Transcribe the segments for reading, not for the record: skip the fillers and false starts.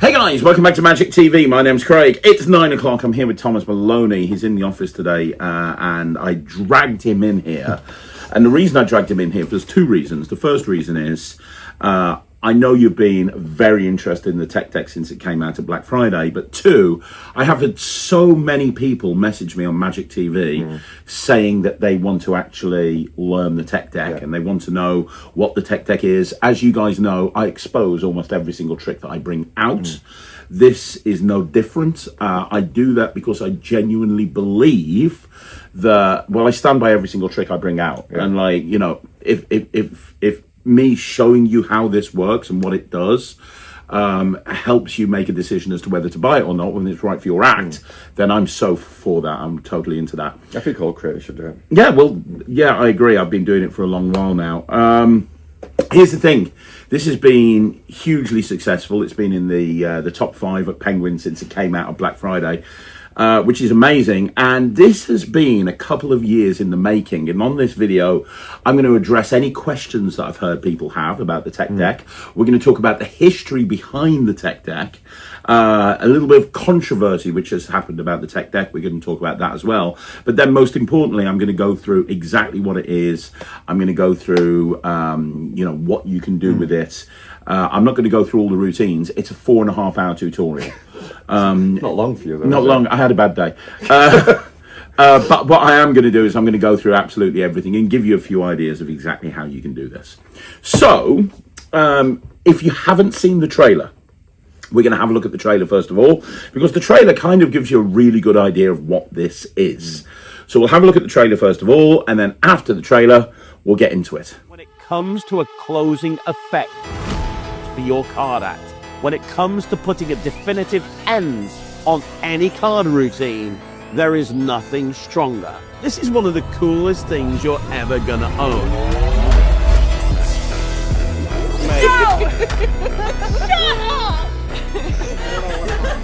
Hey guys, welcome back to Magic TV. My name's Craig. It's 9 o'clock. I'm here with Thomas Maloney. He's in the office today, and I dragged him in here. And the reason I dragged him in here, there's two reasons. The first reason is I know you've been very interested in the tech deck since it came out at Black Friday, but two, I have had so many people message me on Magic TV saying that they want to actually learn the tech deck and they want to know what the tech deck is. As you guys know, I expose almost every single trick that I bring out. This is no different. I do that because I genuinely believe that, well, I stand by every single trick I bring out. And like, you know, if me showing you how this works and what it does helps you make a decision as to whether to buy it or not when it's right for your act, then I'm so for that. I'm totally into that. I think all creators should do it. Yeah, well, yeah, I agree. I've been doing it for a long while now. Here's the thing. This has been hugely successful. It's been in the top 5 at Penguin since it came out on Black Friday. Which is amazing, and this has been a couple of years in the making, and on this video I'm going to address any questions that I've heard people have about the tech deck. We're going to talk about the history behind the tech deck, a little bit of controversy which has happened about the tech deck. We're going to talk about that as well, but then most importantly I'm going to go through exactly what it is. I'm going to go through you know, what you can do with it. I'm not going to go through all the routines. It's a 4.5 hour tutorial. Not long for you, though. Not long. I had a bad day. But what I am going to do is I'm going to go through absolutely everything and give you a few ideas of exactly how you can do this. So, if you haven't seen the trailer, we're going to have a look at the trailer first of all, because the trailer kind of gives you a really good idea of what this is. So we'll have a look at the trailer first of all, and then after the trailer, we'll get into it. When it comes to a closing effect for your card act, when it comes to putting a definitive end on any card routine, there is nothing stronger. This is one of the coolest things you're ever gonna own. No! Shut up!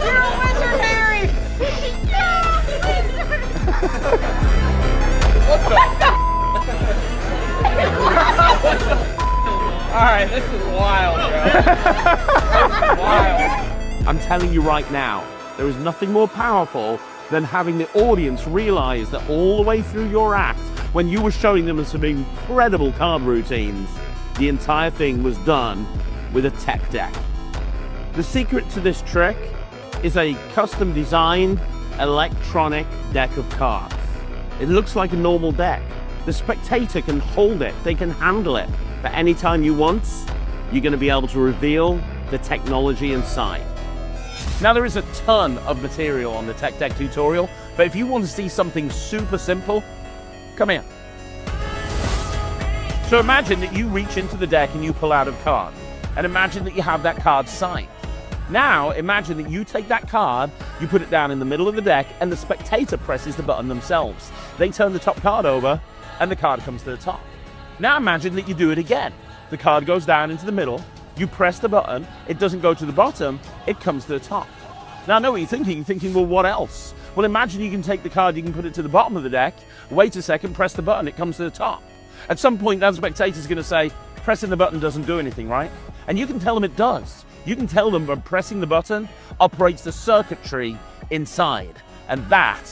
You're a wizard, Harry! No, wizard! What the? Alright, this is wild, guys. This is wild. I'm telling you right now, there is nothing more powerful than having the audience realize that all the way through your act, when you were showing them some incredible card routines, the entire thing was done with a tech deck. The secret to this trick is a custom designed electronic deck of cards. It looks like a normal deck. The spectator can hold it, they can handle it. But anytime you want, you're going to be able to reveal the technology inside. Now, there is a ton of material on the tech deck tutorial, but if you want to see something super simple, come here. So imagine that you reach into the deck and you pull out a card, and imagine that you have that card signed. Now, imagine that you take that card, you put it down in the middle of the deck, and the spectator presses the button themselves. They turn the top card over, and the card comes to the top. Now imagine that you do it again. The card goes down into the middle, you press the button, it doesn't go to the bottom, it comes to the top. Now I know what you're thinking. You're thinking, well, what else? Well, imagine you can take the card, you can put it to the bottom of the deck, wait a second, press the button, it comes to the top. At some point, that spectator's going to say, pressing the button doesn't do anything, right? And you can tell them it does. You can tell them that pressing the button operates the circuitry inside. And that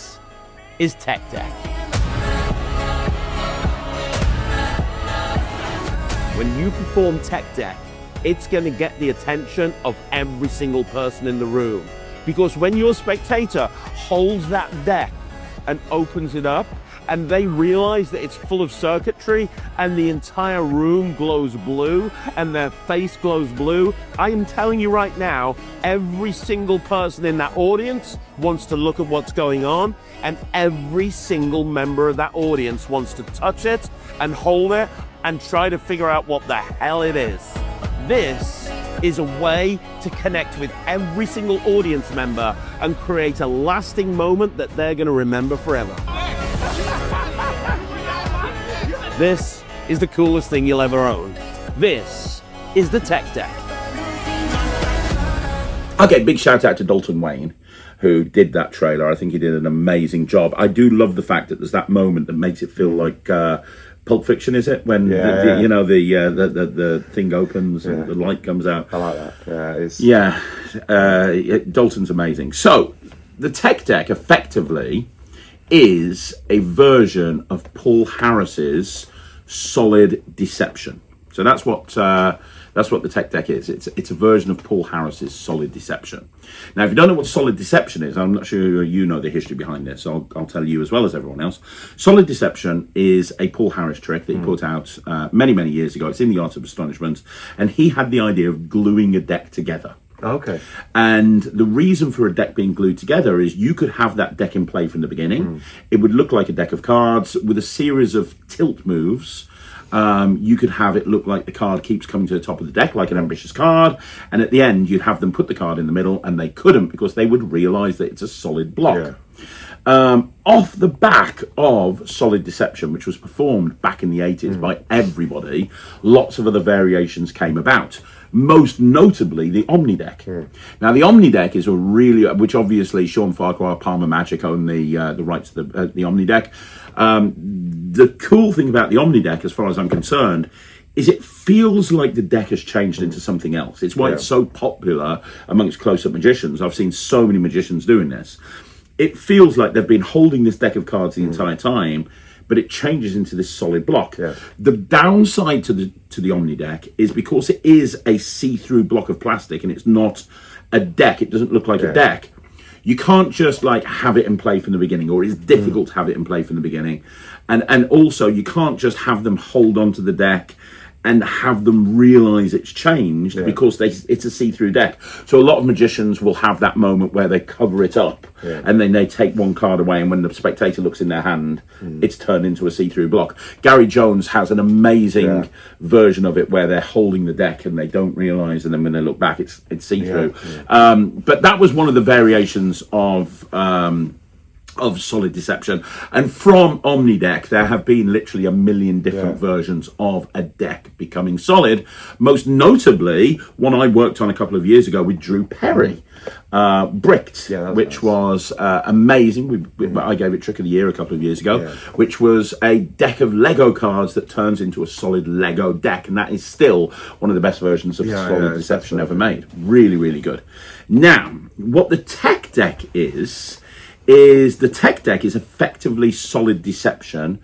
is tech deck. When you perform tech deck, it's going to get the attention of every single person in the room. Because when your spectator holds that deck and opens it up, and they realize that it's full of circuitry, and the entire room glows blue, and their face glows blue, I am telling you right now, every single person in that audience wants to look at what's going on, and every single member of that audience wants to touch it and hold it and try to figure out what the hell it is. This is a way to connect with every single audience member and create a lasting moment that they're going to remember forever. This is the coolest thing you'll ever own. This is the tech deck. Okay, big shout out to Dalton Wayne, who did that trailer. I think he did an amazing job. I do love the fact that there's that moment that makes it feel like Pulp Fiction, is it? When Yeah. you know the thing opens and the light comes out. I like that. Yeah, it's Dalton's amazing. So the tech deck effectively is a version of Paul Harris's Solid Deception. So that's what the tech deck is. It's a version of Paul Harris's Solid Deception. Now, if you don't know what Solid Deception is, I'm not sure you know the history behind this. So I'll tell you as well as everyone else. Solid Deception is a Paul Harris trick that he put out many years ago. It's in the Art of Astonishment, and he had the idea of gluing a deck together. okay. And the reason for a deck being glued together is you could have that deck in play from the beginning. It would look like a deck of cards with a series of tilt moves. You could have it look like the card keeps coming to the top of the deck like an ambitious card, and at the end you'd have them put the card in the middle, and they couldn't because they would realize that it's a solid block. Off the back of Solid Deception, which was performed back in the 80s by everybody, lots of other variations came about. Most notably, the Omni deck. Now, the Omni deck is a really, which obviously Sean Farquhar, Palmer Magic own the rights to the Omni deck. The cool thing about the Omni deck, as far as I'm concerned, is it feels like the deck has changed into something else. It's why it's so popular amongst close-up magicians. I've seen so many magicians doing this. It feels like they've been holding this deck of cards the entire time, but it changes into this solid block. The downside to the Omni deck is because it is a see-through block of plastic and it's not a deck, it doesn't look like a deck. You can't just like have it in play from the beginning, or it's difficult to have it in play from the beginning. And also you can't just have them hold on to the deck and have them realize it's changed because it's a see-through deck. So a lot of magicians will have that moment where they cover it up and then they take one card away, and when the spectator looks in their hand, it's turned into a see-through block. Gary Jones has an amazing version of it where they're holding the deck and they don't realize, and then when they look back, it's see-through. But that was one of the variations of Solid Deception, and from Omni deck there have been literally a million different versions of a deck becoming solid. Most notably one I worked on a couple of years ago with Drew Perry, Bricked, which was amazing. I gave it Trick of the Year a couple of years ago, which was a deck of Lego cards that turns into a solid Lego deck, and that is still one of the best versions of Solid Deception ever made. Really good. Now, what the tech deck is the tech deck is effectively Solid Deception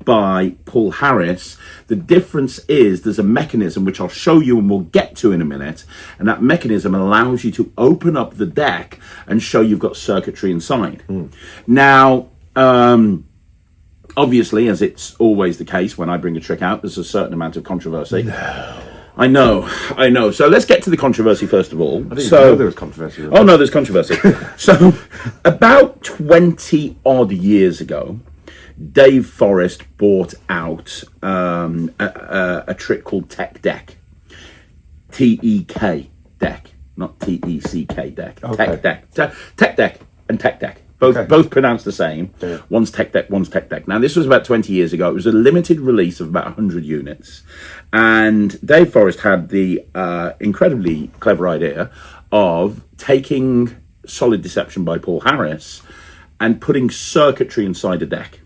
by Paul Harris. The difference is there's a mechanism which I'll show you and we'll get to in a minute, and that mechanism allows you to open up the deck and show you've got circuitry inside. Now, obviously, as it's always the case when I bring a trick out, there's a certain amount of controversy. I know. So let's get to the controversy first of all. I didn't know there was controversy. Oh no, there's controversy. So about 20 odd years ago, Dave Forrest bought out a trick called Tech Deck. T-E-K deck, not T-E-C-K deck. Tech Deck. Tech Deck and Tech Deck. Both pronounced the same. One's Tech Deck, one's Tech Deck. Now, this was about 20 years ago. It was a limited release of about 100 units. And Dave Forrest had the incredibly clever idea of taking Solid Deception by Paul Harris and putting circuitry inside a deck.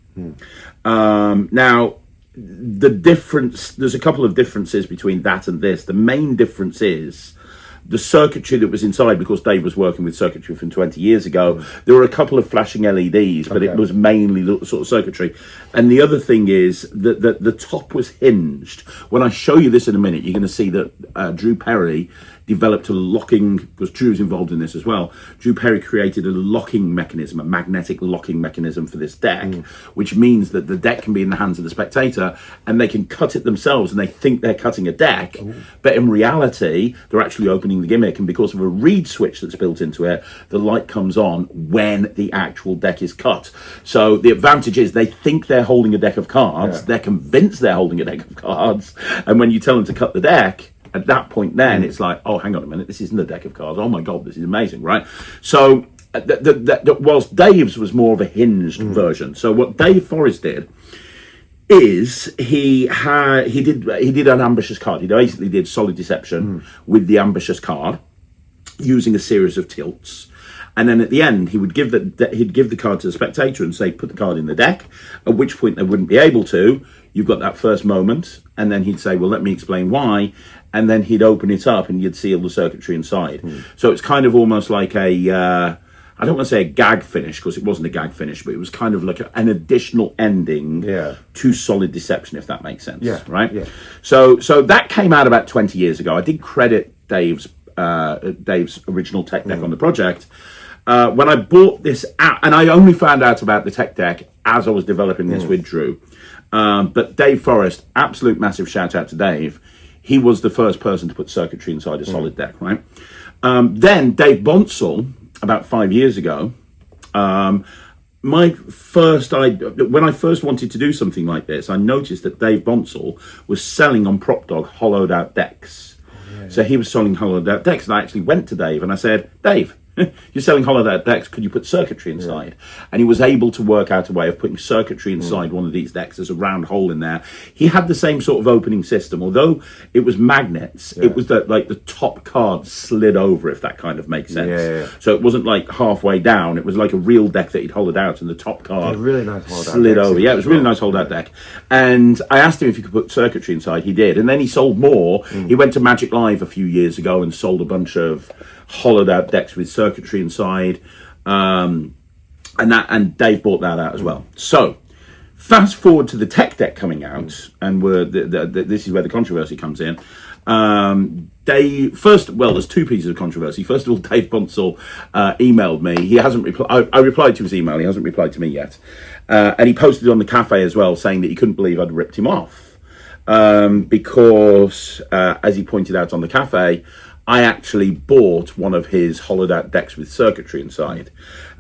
Now, the difference, there's a couple of differences between that and this. The main difference is the circuitry that was inside, because Dave was working with circuitry from 20 years ago, there were a couple of flashing LEDs, but it was mainly the sort of circuitry. And the other thing is that the top was hinged. When I show you this in a minute, you're going to see that Drew Perry developed a locking, because Drew's involved in this as well. Drew Perry created a locking mechanism, a magnetic locking mechanism for this deck, which means that the deck can be in the hands of the spectator and they can cut it themselves and they think they're cutting a deck, but in reality, they're actually opening the gimmick, and because of a reed switch that's built into it, the light comes on when the actual deck is cut. So the advantage is they think they're holding a deck of cards, they're convinced they're holding a deck of cards, and when you tell them to cut the deck, at that point then it's like, oh, hang on a minute, this isn't a deck of cards, oh my god, this is amazing, right? So whilst Dave's was more of a hinged version, so what Dave Forrest did is he did an ambitious card. He basically did Solid Deception with the ambitious card using a series of tilts, and then at the end he would he'd give the card to the spectator and say, put the card in the deck, at which point they wouldn't be able to. you've got that first moment, and then he'd say, well, let me explain why, and then he'd open it up and you'd see all the circuitry inside. So it's kind of almost like a I don't want to say a gag finish, because it wasn't a gag finish, but it was kind of like an additional ending to Solid Deception, if that makes sense. Right? Yeah. So that came out about 20 years ago. I did credit Dave's original tech deck on the project. When I bought this out, and I only found out about the tech deck as I was developing this with Drew. But Dave Forrest, absolute massive shout out to Dave. He was the first person to put circuitry inside a Solid deck, right? Then Dave Bonsall, about 5 years ago, when I first wanted to do something like this, I noticed that Dave Bonsall was selling on PropDog hollowed out decks. So he was selling hollowed out decks, and I actually went to Dave and I said, Dave, you're selling hollowed out decks, could you put circuitry inside? And he was able to work out a way of putting circuitry inside one of these decks. There's a round hole in there. He had the same sort of opening system, although it was magnets. It was that, like, the top card slid over, if that kind of makes sense. So it wasn't like halfway down. It was like a real deck that he'd hollowed out, and the top card really nice slid over. Yeah, it was a really nice hollowed out deck. And I asked him if he could put circuitry inside. He did. And then he sold more. He went to Magic Live a few years ago and sold a bunch of hollowed out decks with circuitry inside, and Dave bought that out as well. So fast forward to the tech deck coming out, and this is where the controversy comes in. There's two pieces of controversy. First of all, Dave Bonsall emailed me. He hasn't replied. I replied to his email. He hasn't replied to me yet, and he posted on the cafe as well, saying that he couldn't believe I'd ripped him off, because as he pointed out on the cafe, I actually bought one of his hollowed out decks with circuitry inside.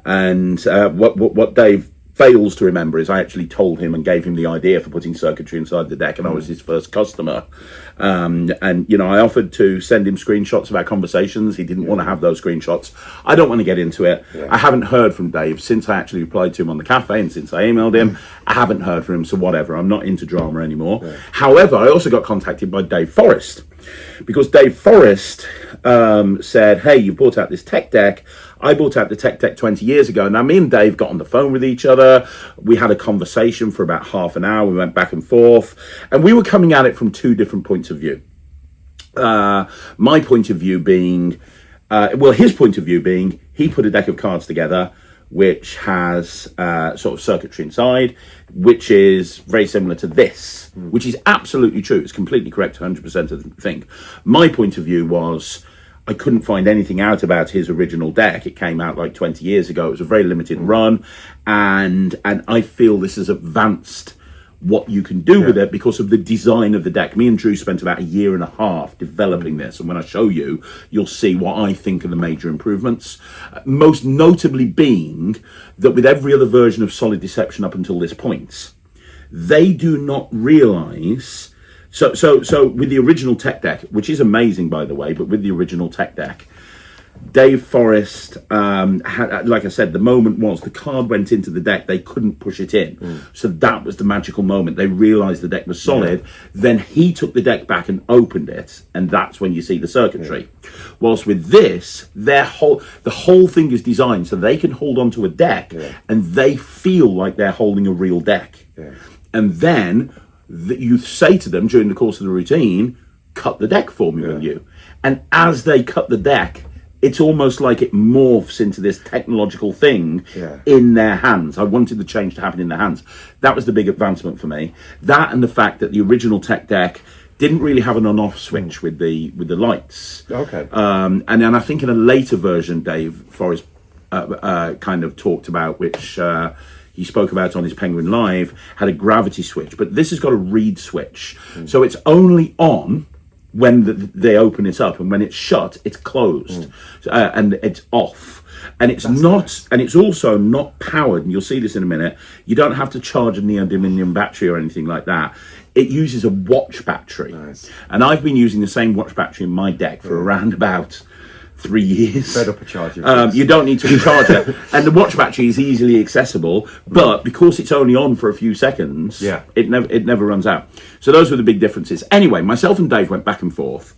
And what Dave fails to remember is I actually told him and gave him the idea for putting circuitry inside the deck, and I was his first customer. And, I offered to send him screenshots of our conversations. He didn't want to have those screenshots. I don't want to get into it. I haven't heard from Dave since I actually replied to him on the cafe, and since I emailed him. I haven't heard from him, so whatever. I'm not into drama anymore. However, I also got contacted by Dave Forrest, because Dave Forrest said, hey, you bought out this tech deck. I bought out the tech deck 20 years ago. Now, me and Dave got on the phone with each other. We had a conversation for about half an hour. We went back and forth, and we were coming at it from two different points of view. My point of view being, his point of view being, he put a deck of cards together which has sort of circuitry inside, which is very similar to this, which is absolutely true. It's completely correct, 100% of the thing. My point of view was, I couldn't find anything out about his original deck. It came out like 20 years ago. It was a very limited run, and I feel this has advanced what you can do with it because of the design of the deck. Me and Drew spent about 1.5 years developing this, and when I show you, you'll see what I think are the major improvements. Most notably being that with every other version of Solid Deception up until this point, they do not realize. So with the original tech deck, which is amazing by the way, but with the original tech deck, Dave Forrest had, like I said, the moment was the card went into the deck, they couldn't push it in. So that was the magical moment. They realized the deck was solid. Then he took the deck back and opened it, and that's when you see the circuitry. Whilst with this, the whole thing is designed so they can hold onto a deck and they feel like they're holding a real deck. And then you say to them during the course of the routine, cut the deck for me, will you? And as they cut the deck, it's almost like it morphs into this technological thing in their hands. I wanted the change to happen in their hands. That was the big advancement for me. That, and the fact that the original tech deck didn't really have an on-off switch with the lights. And then I think in a later version, Dave Forrest kind of talked about, which he spoke about on his Penguin Live, had a gravity switch. But this has got a reed switch. So it's only on when they open it up, and when it's shut, it's closed, and it's off, and it's and it's also not powered. And you'll see this in a minute. You don't have to charge a neodymium battery or anything like that. It uses a watch battery, and I've been using the same watch battery in my deck for around about 3 years. Fed up a charger. You don't need to recharge it, and the watch battery is easily accessible. But because it's only on for a few seconds, it never runs out. So those were the big differences. Anyway, myself and Dave went back and forth,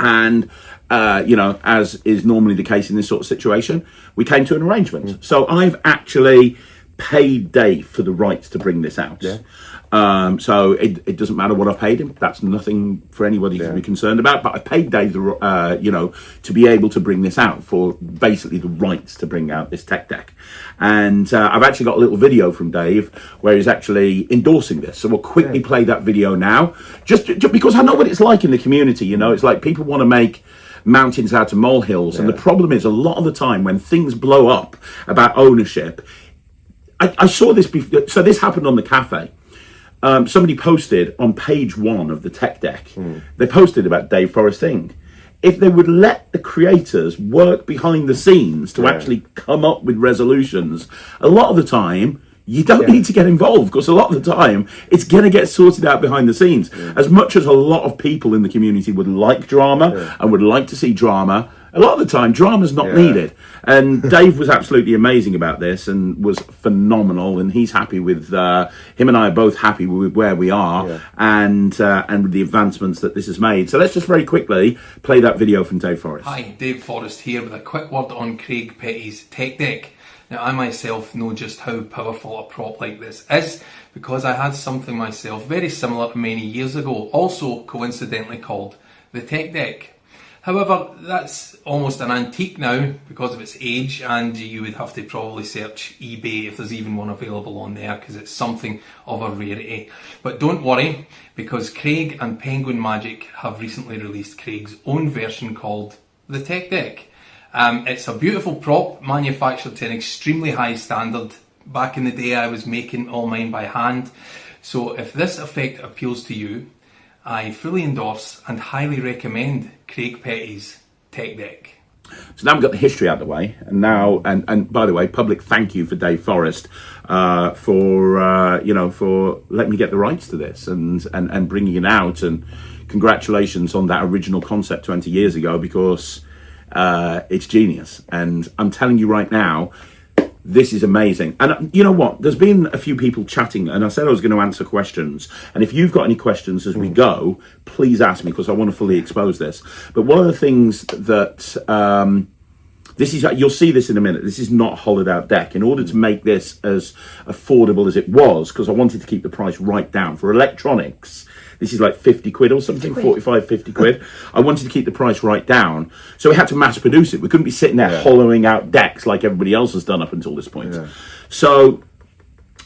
and as is normally the case in this sort of situation, we came to an arrangement. So I've actually paid Dave for the rights to bring this out. So it doesn't matter what I've paid him. That's nothing for anybody to be concerned about. But I paid Dave, to be able to bring this out for basically the rights to bring out this tech deck. And I've actually got a little video from Dave where he's actually endorsing this. So we'll quickly play that video now, just because I know what it's like in the community. You know, it's like people want to make mountains out of molehills, and the problem is a lot of the time when things blow up about ownership. I saw this before. So this happened on the cafe. Somebody posted on page 1 of the tech deck, they posted about Dave Forrest thing. If they would let the creators work behind the scenes to actually come up with resolutions, a lot of the time, you don't need to get involved, because a lot of the time, it's going to get sorted out behind the scenes. As much as a lot of people in the community would like drama and would like to see drama, a lot of the time, drama's not needed. And Dave was absolutely amazing about this and was phenomenal. And he's happy with, him and I are both happy with where we are and with the advancements that this has made. So let's just very quickly play that video from Dave Forrest. Hi, Dave Forrest here with a quick word on Craig Petty's tech deck. Now, I myself know just how powerful a prop like this is, because I had something myself very similar many years ago, also coincidentally called the tech deck. However, that's almost an antique now because of its age, and you would have to probably search eBay if there's even one available on there, because it's something of a rarity. But don't worry, because Craig and Penguin Magic have recently released Craig's own version called the Tech Deck. It's a beautiful prop manufactured to an extremely high standard. Back in the day, I was making all mine by hand. So if this effect appeals to you, I fully endorse and highly recommend Craig Petty's tech deck. So now we've got the history out of the way, and now, and by the way, public thank you for Dave Forrest for letting me get the rights to this and bringing it out, and congratulations on that original concept 20 years ago, because it's genius. And I'm telling you right now, this is amazing. And you know what? There's been a few people chatting, and I said I was going to answer questions. And if you've got any questions as we go, please ask me, because I want to fully expose this. But one of the things that this is, you'll see this in a minute, this is not a hollowed out deck. In order to make this as affordable as it was, because I wanted to keep the price right down for electronics, this is like 50 quid or something, 45, 50 quid. I wanted to keep the price right down. So we had to mass produce it. We couldn't be sitting there hollowing out decks like everybody else has done up until this point. So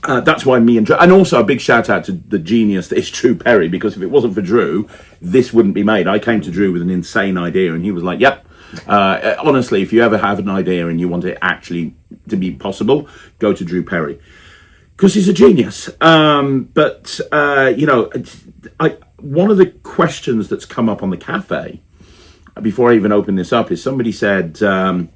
that's why me and Drew, and also a big shout out to the genius that is Drew Perry, because if it wasn't for Drew, this wouldn't be made. I came to Drew with an insane idea, and he was like, yep. Honestly, if you ever have an idea and you want it actually to be possible, go to Drew Perry, because he's a genius. One of the questions that's come up on the cafe before I even open this up is somebody said, I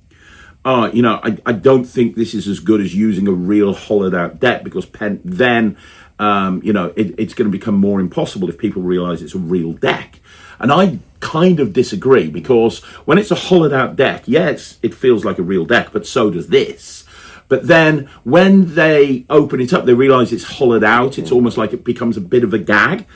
don't think this is as good as using a real hollowed out deck, because it's going to become more impossible if people realize it's a real deck. And I kind of disagree, because when it's a hollowed out deck, yes, it feels like a real deck, but so does this. But then when they open it up, they realize it's hollowed out. It's almost like it becomes a bit of a gag.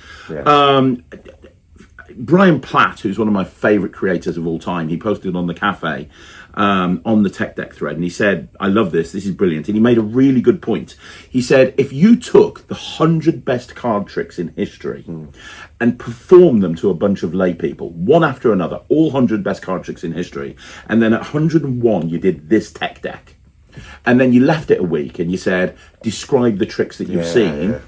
Brian Platt, who's one of my favorite creators of all time, he posted on the cafe on the tech deck thread, and he said, I love this, this is brilliant. And he made a really good point. He said, if you took the 100 best card tricks in history and performed them to a bunch of lay people, one after another, all 100 best card tricks in history, and then at 101 you did this tech deck, and then you left it a week and you said, describe the tricks that you've seen,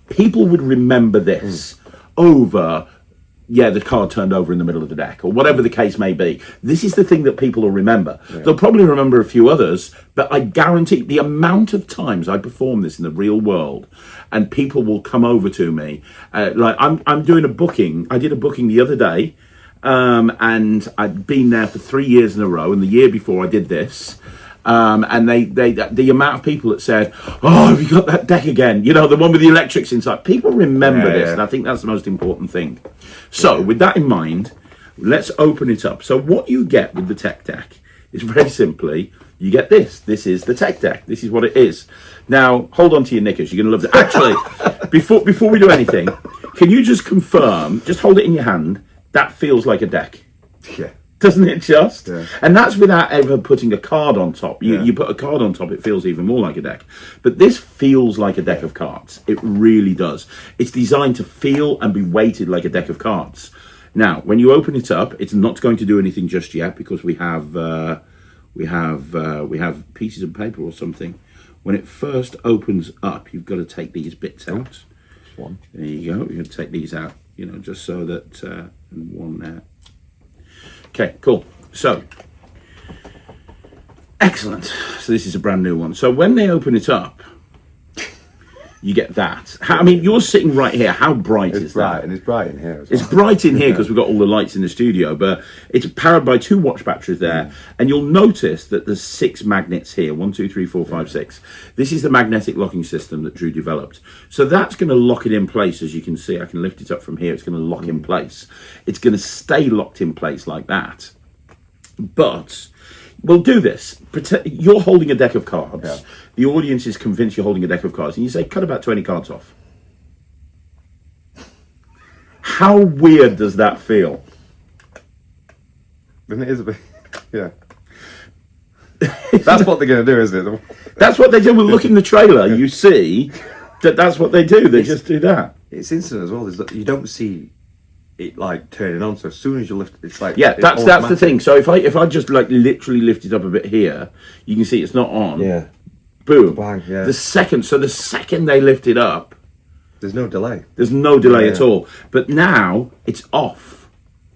people would remember this over, the card turned over in the middle of the deck, or whatever the case may be. This is the thing that people will remember. They'll probably remember a few others, but I guarantee the amount of times I perform this in the real world, and people will come over to me. I'm doing a booking. I did a booking the other day, and I'd been there for 3 years in a row, and the year before I did this. And the amount of people that said, oh, have you got that deck again? You know, the one with the electrics inside. People remember this, and I think that's the most important thing. So, with that in mind, let's open it up. So, what you get with the tech deck is very simply, you get this. This is the tech deck. This is what it is. Now, hold on to your knickers. You're going to love it. Actually, before we do anything, can you just confirm, just hold it in your hand, that feels like a deck? Yeah. Doesn't it just? Yeah. And that's without ever putting a card on top. You put a card on top, it feels even more like a deck. But this feels like a deck of cards. It really does. It's designed to feel and be weighted like a deck of cards. Now, when you open it up, it's not going to do anything just yet because we have pieces of paper or something. When it first opens up, you've got to take these bits out. One. There you go. You're going to take these out, just so that and one there. Okay, cool. So, excellent. So this is a brand new one. So when they open it up, you get that. I mean, you're sitting right here. How bright is bright, that? and it's bright in here as well. It's bright in here because we've got all the lights in the studio, but it's powered by 2 watch batteries there. And you'll notice that there's 6 magnets here. 1, 2, 3, 4, 5, 6. This is the magnetic locking system that Drew developed. So that's going to lock it in place, as you can see. I can lift it up from here. It's going to lock in place. It's going to stay locked in place like that. But we'll do this. You're holding a deck of cards. Yeah. The audience is convinced you're holding a deck of cards. And you say, cut about 20 cards off. How weird does that feel? And it is a bit, yeah. That's what they're going to do, isn't it? That's what they do. Well, look in the trailer. You see that's what they do. They just do that. It's instant as well. You don't see it like turning on. So as soon as you lift, it's like Yeah, it's that's the automatic. thing. So if I just like literally lift it up a bit here, you can see it's not on. Yeah. Boom. Bang, yeah. The second they lift it up, There's no delay. there's no delay at Yeah. all. But now it's off,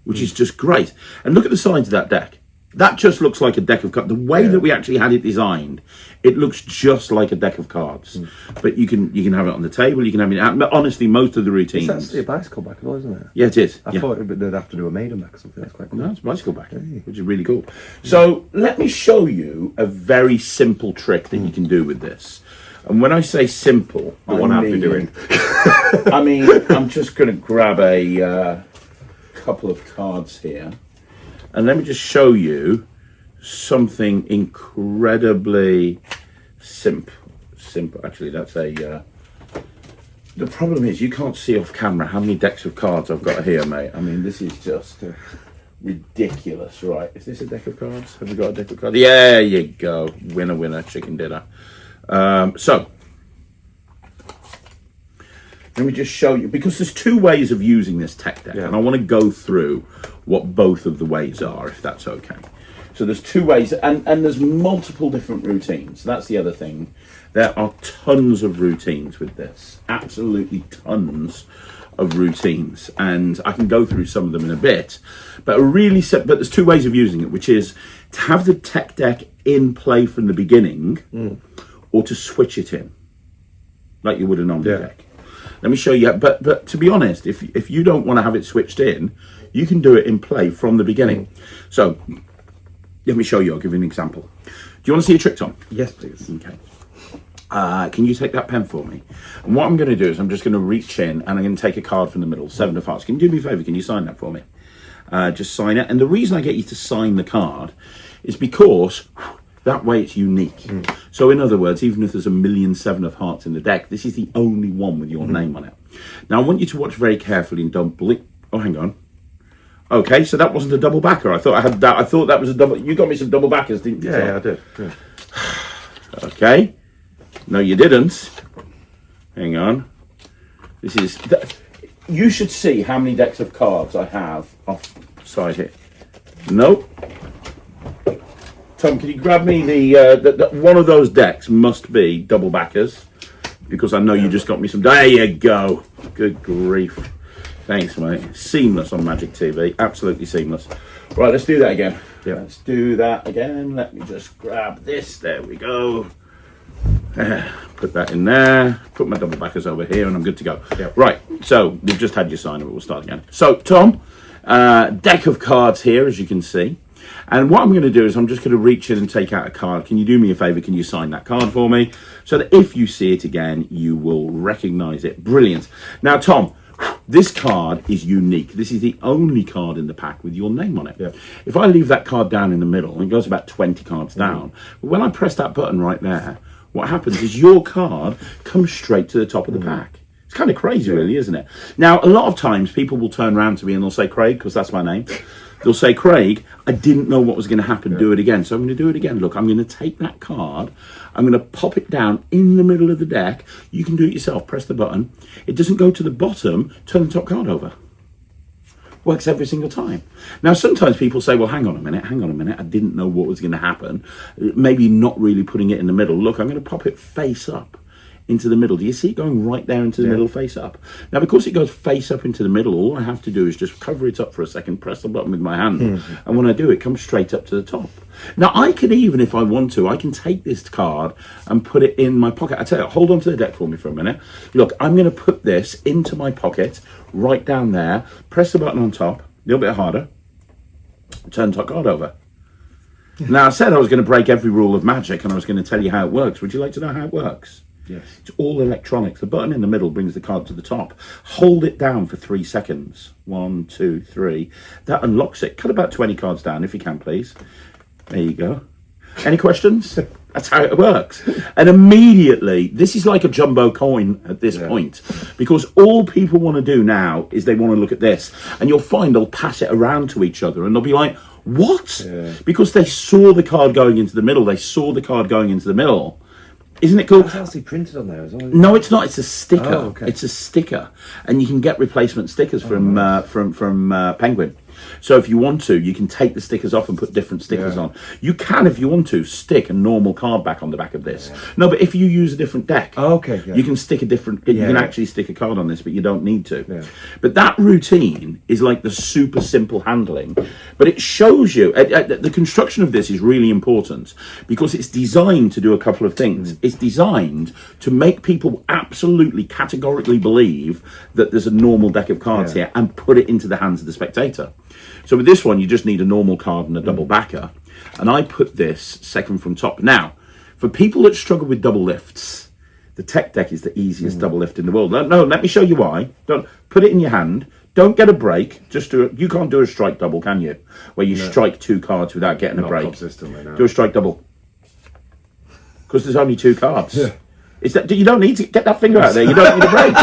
which is just great. And look at the sides of that deck. That just looks like a deck of cards. The way that we actually had it designed, it looks just like a deck of cards. But you can have it on the table. You can have it out. But honestly, most of the routines. It's actually a bicycle back, isn't it? Yeah, it is. I Yeah. thought they'd have to do a maiden back or something. That's quite cool. No, it's bicycle back, which is really cool. So let me show you a very simple trick that you can do with this. And when I say simple, The one I've been doing. I mean, I'm just going to grab a couple of cards here. And let me just show you something incredibly simple. Actually, that's a... the problem is you can't see off camera how many decks of cards I've got here, mate. I mean, this is just ridiculous. Right, is this a deck of cards? Have we got a deck of cards? There you go. Winner, winner, chicken dinner. So, let me just show you, because there's 2 ways of using this tech deck, and I want to go through what both of the ways are, if that's okay. So there's 2 ways, and there's multiple different routines. That's the other thing. There are tons of routines with this, absolutely tons of routines, and I can go through some of them in a bit. But but there's 2 ways of using it, which is to have the tech deck in play from the beginning, or to switch it in, like you would a normal deck. Let me show you. But to be honest, if you don't want to have it switched in, you can do it in play from the beginning. So let me show you. I'll give you an example. Do you want to see a trick, Tom? Yes, please. Okay. Can you take that pen for me? And what I'm going to do is I'm just going to reach in and I'm going to take a card from the middle, 7 of hearts. Can you do me a favour? Can you sign that for me? Just sign it. And the reason I get you to sign the card is because that way it's unique. So in other words, even if there's a million 7 of hearts in the deck, this is the only one with your name on it. Now I want you to watch very carefully and don't blink. Oh, hang on. Okay, so that wasn't a double backer. I thought I had that. I thought that was a double. You got me some double backers, didn't you? Yeah, I did. Yeah. Okay. No, you didn't. Hang on. This is... You should see how many decks of cards I have offside here. Nope. Tom, can you grab me the one of those decks must be double backers, because I know you just got me some... There you go. Good grief. Thanks, mate. Seamless on Magic TV. Absolutely seamless. Right, let's do that again. Yeah. Let's do that again. Let me just grab this. There we go. Put that in there. Put my double backers over here, and I'm good to go. Yep. Right, so we've just had your sign, but we'll start again. So, Tom, deck of cards here, as you can see. And what I'm going to do is I'm just going to reach in and take out a card. Can you do me a favour? Can you sign that card for me? So that if you see it again, you will recognise it. Brilliant. Now, Tom, this card is unique. This is the only card in the pack with your name on it. Yeah. If I leave that card down in the middle, it goes about 20 cards down. But when I press that button right there, what happens is your card comes straight to the top of the pack. It's kind of crazy, really, isn't it? Now, a lot of times people will turn around to me and they'll say, Craig, because that's my name. they'll say, Craig, I didn't know what was going to happen. Do it again. So I'm going to do it again. Look, I'm going to take that card. I'm going to pop it down in the middle of the deck. You can do it yourself. Press the button. It doesn't go to the bottom. Turn the top card over. Works every single time. Now, sometimes people say, well, hang on a minute. I didn't know what was going to happen. Maybe not really putting it in the middle. Look, I'm going to pop it face up into the middle. Do you see it going right there into the middle, face up? Now, because it goes face up into the middle, all I have to do is just cover it up for a second, press the button with my hand, and when I do, it comes straight up to the top. Now, I can even, if I want to, I can take this card and put it in my pocket. I tell you, hold on to the deck for me for a minute. Look, I'm going to put this into my pocket, right down there, press the button on top, a little bit harder, turn the top card over. Now, I said I was going to break every rule of magic, and I was going to tell you how it works. Would you like to know how it works? Yes. It's all electronics. The button in the middle brings the card to the top. Hold it down for 3 seconds. 1, 2, 3. That unlocks it. Cut about 20 cards down if you can, please. There you go. Any questions? That's how it works. And immediately, this is like a jumbo coin at this point, because all people want to do now is they want to look at this, and you'll find they'll pass it around to each other, and they'll be like, what? Because they saw the card going into the middle. They saw the card going into the middle. Isn't it cool? It's actually printed on there as well. No, it's not. It's a sticker. Oh, okay. It's a sticker, and you can get replacement stickers from Penguin. So if you want to, you can take the stickers off and put different stickers on. You can, if you want to, stick a normal card back on the back of this. No, but if you use a different deck, you can stick a different. You can actually stick a card on this, but you don't need to. But that routine is like the super simple handling. But it shows you the construction of this is really important because it's designed to do a couple of things. It's designed to make people absolutely categorically believe that there's a normal deck of cards here and put it into the hands of the spectator. So with this one, you just need a normal card and a double backer. And I put this second from top. Now, for people that struggle with double lifts, the tech deck is the easiest double lift in the world. No, let me show you why. Don't put it in your hand. Don't get a break. Just do it. You can't do a strike double, can you? Where you strike 2 cards without getting a break. Consistently, no. Do a strike double. Because there's only 2 cards. It's that you don't need to get that finger out there. You don't need a break.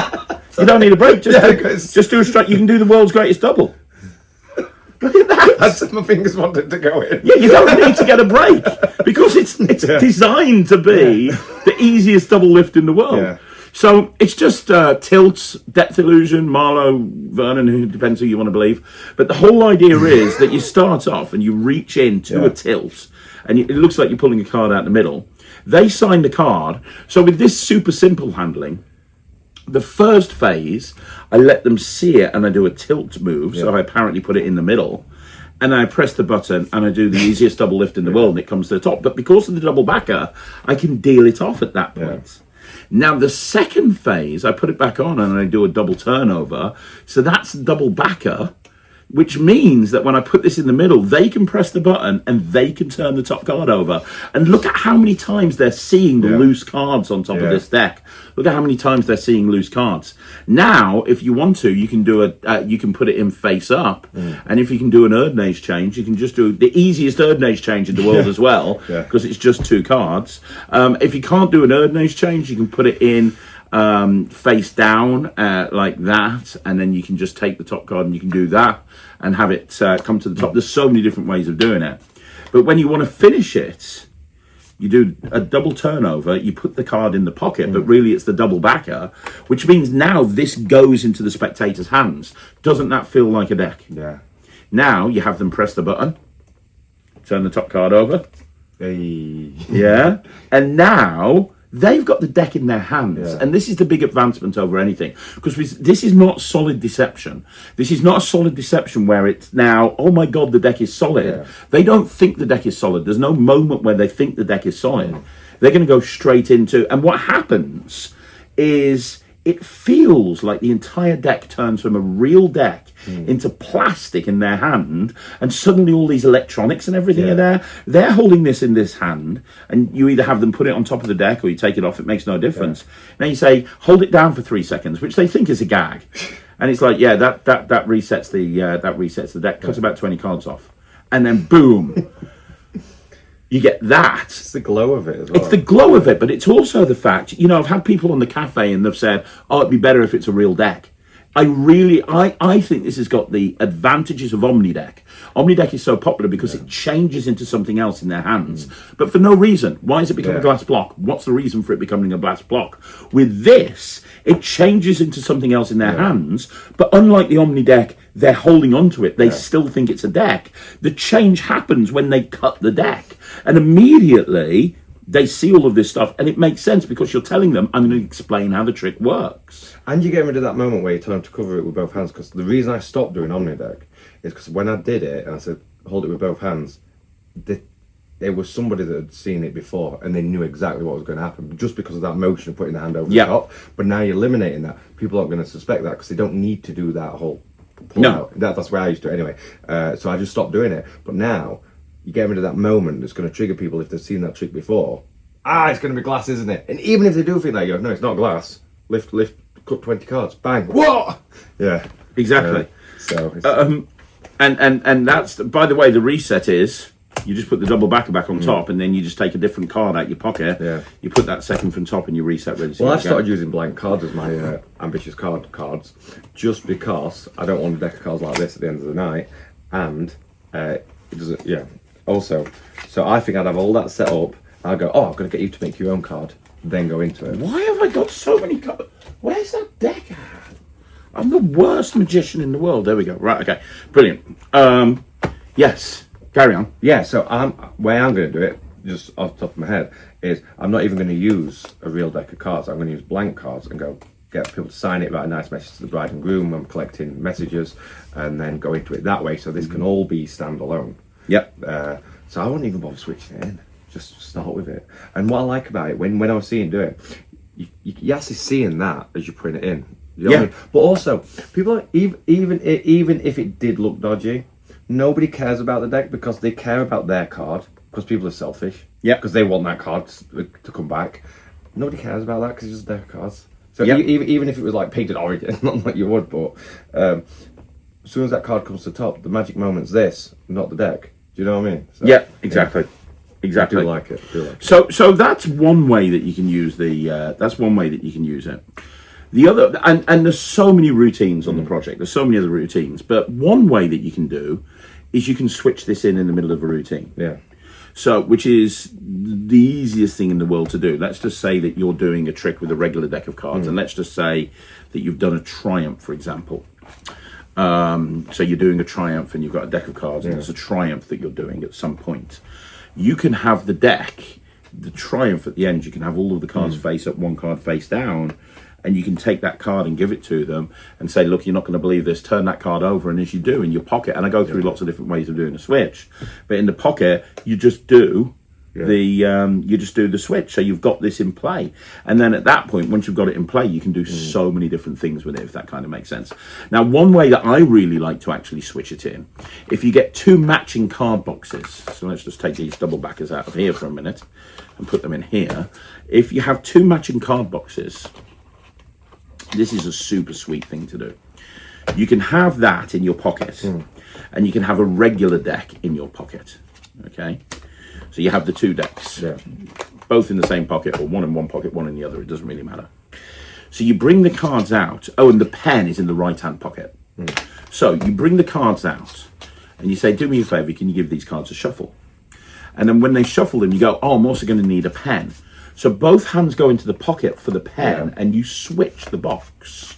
You don't need a break. Just do a strike. You can do the world's greatest double. Look at that. That's my fingers wanted to go in. Yeah, you don't need to get a break because it's designed to be the easiest double lift in the world. So it's just tilts, depth illusion, Marlowe, Vernon, who depends who you want to believe. But the whole idea is that you start off and you reach into a tilt, and it looks like you're pulling a card out the middle. They sign the card. So with this super simple handling, the first phase, I let them see it and I do a tilt move. So I apparently put it in the middle and I press the button and I do the easiest double lift in the world and it comes to the top. But because of the double backer, I can deal it off at that point. Now, the second phase, I put it back on and I do a double turnover. So that's double backer, which means that when I put this in the middle, they can press the button and they can turn the top card over. And look at how many times they're seeing the loose cards on top of this deck. Look at how many times they're seeing loose cards. Now, if you want to, you can do you can put it in face up. And if you can do an Erdnage change, you can just do the easiest Erdnage change in the world as well, because it's just 2 cards. If you can't do an Erdnage change, you can put it in face down like that, and then you can just take the top card and you can do that and have it come to the top. There's so many different ways of doing it, but when you want to finish it, you do a double turnover, you put the card in the pocket, but really it's the double backer, which means now this goes into the spectator's hands. Doesn't that feel like a deck? Now you have them press the button, turn the top card over, and now they've got the deck in their hands, and this is the big advancement over anything, because this is not solid deception. This is not a solid deception where it's now, oh my god, the deck is solid. They don't think the deck is solid. There's no moment where they think the deck is solid. They're going to go straight into, and what happens is it feels like the entire deck turns from a real deck into plastic in their hand, and suddenly all these electronics and everything are there. They're holding this in this hand, and you either have them put it on top of the deck or you take it off. It makes no difference. Now you say, hold it down for 3 seconds, which they think is a gag. And it's like, that resets the deck, cuts about 20 cards off. And then boom. You get that. It's the glow of it as well. It's the glow of it, but it's also the fact, I've had people on the cafe and they've said, oh, it'd be better if it's a real deck. I think this has got the advantages of OmniDeck. OmniDeck is so popular because it changes into something else in their hands, but for no reason. Why has it become a glass block? What's the reason for it becoming a glass block? With this, it changes into something else in their hands, but unlike the OmniDeck, they're holding on to it. They still think it's a deck. The change happens when they cut the deck, and immediately they see all of this stuff, and it makes sense because you're telling them, I'm going to explain how the trick works. And you get rid of that moment where you tell them to cover it with both hands, because the reason I stopped doing OmniDeck is because when I did it and I said hold it with both hands, there was somebody that had seen it before and they knew exactly what was going to happen just because of that motion of putting the hand over the top. But now you're eliminating that. People aren't going to suspect that because they don't need to do that whole pull out. That's where I used to anyway. So I just stopped doing it. But now you get rid of that moment that's going to trigger people if they've seen that trick before. It's going to be glass, isn't it? And even if they do think that, you go, no, it's not glass. Lift, cut 20 cards, bang. What? Yeah, exactly. So, and that's, by the way, the reset is you just put the double backer back on top, and then you just take a different card out your pocket. Yeah. You put that second from top, and you reset ready. Well, I started using blank cards as my ambitious cards, just because I don't want a deck of cards like this at the end of the night, and it doesn't. Yeah. Also, so I think I'd have all that set up. I'll go, I'm going to get you to make your own card, then go into it. Why have I got so many cards? Where's that deck at? I'm the worst magician in the world. There we go. Right, okay. Brilliant. Yes, carry on. Yeah, so way I'm going to do it, just off the top of my head, is I'm not even going to use a real deck of cards. I'm going to use blank cards and go get people to sign it, write a nice message to the bride and groom. I'm collecting messages and then go into it that way. So this can all be standalone. Yep. So I wouldn't even bother switching it in. Just start with it. And what I like about it, when I was seeing do it, you're actually seeing that as you're putting it in. You know what I mean? But also, people are, even if it did look dodgy, nobody cares about the deck because they care about their card. Because people are selfish. Yeah. Because they want that card to come back. Nobody cares about that because it's just their cards. So even if it was like painted orange, not like you would, but as soon as that card comes to the top, the magic moment's this, not the deck. Do you know what I mean? So, yeah, exactly. Exactly. I do like it. So that's one way that you can use that's one way that you can use it. The other, and there's so many routines on the project. There's so many other routines, but one way that you can do is you can switch this in the middle of a routine. Yeah. So, which is the easiest thing in the world to do. Let's just say that you're doing a trick with a regular deck of cards, and let's just say that you've done a triumph, for example. So you're doing a triumph and you've got a deck of cards, and there's a triumph that you're doing at some point. You can have the deck, the triumph at the end, you can have all of the cards face up, one card face down, and you can take that card and give it to them and say, look, you're not going to believe this, turn that card over, and as you do in your pocket, and I go through lots of different ways of doing a switch, but in the pocket, you just do the switch, so you've got this in play, and then at that point, once you've got it in play, you can do so many different things with it, if that kind of makes sense. Now, one way that I really like to actually switch it in, if you get two matching card boxes, so let's just take these double backers out of here for a minute and put them in here. If you have two matching card boxes, this is a super sweet thing to do. You can have that in your pocket, and you can have a regular deck in your pocket, okay? So you have the two decks, both in the same pocket, or one in one pocket, one in the other. It doesn't really matter. So you bring the cards out. Oh, and the pen is in the right-hand pocket. So you bring the cards out, and you say, do me a favour, can you give these cards a shuffle? And then when they shuffle them, you go, I'm also going to need a pen. So both hands go into the pocket for the pen, and you switch the box.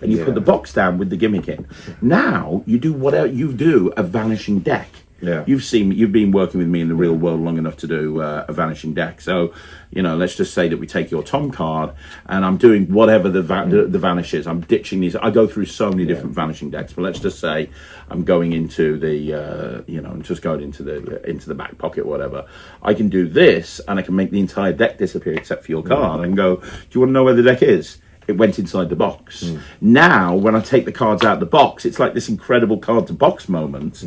And you put the box down with the gimmick in. Now, you do whatever you do, a vanishing deck. Yeah. You've been working with me in the real world long enough to do a vanishing deck. So, let's just say that we take your Tom card, and I'm doing whatever the vanish is. I'm ditching these. I go through so many different vanishing decks, but let's just say I'm going into the, I'm just going into the back pocket, or whatever. I can do this, and I can make the entire deck disappear except for your card, and go, do you want to know where the deck is? It went inside the box. Now, when I take the cards out of the box, it's like this incredible card to box moment.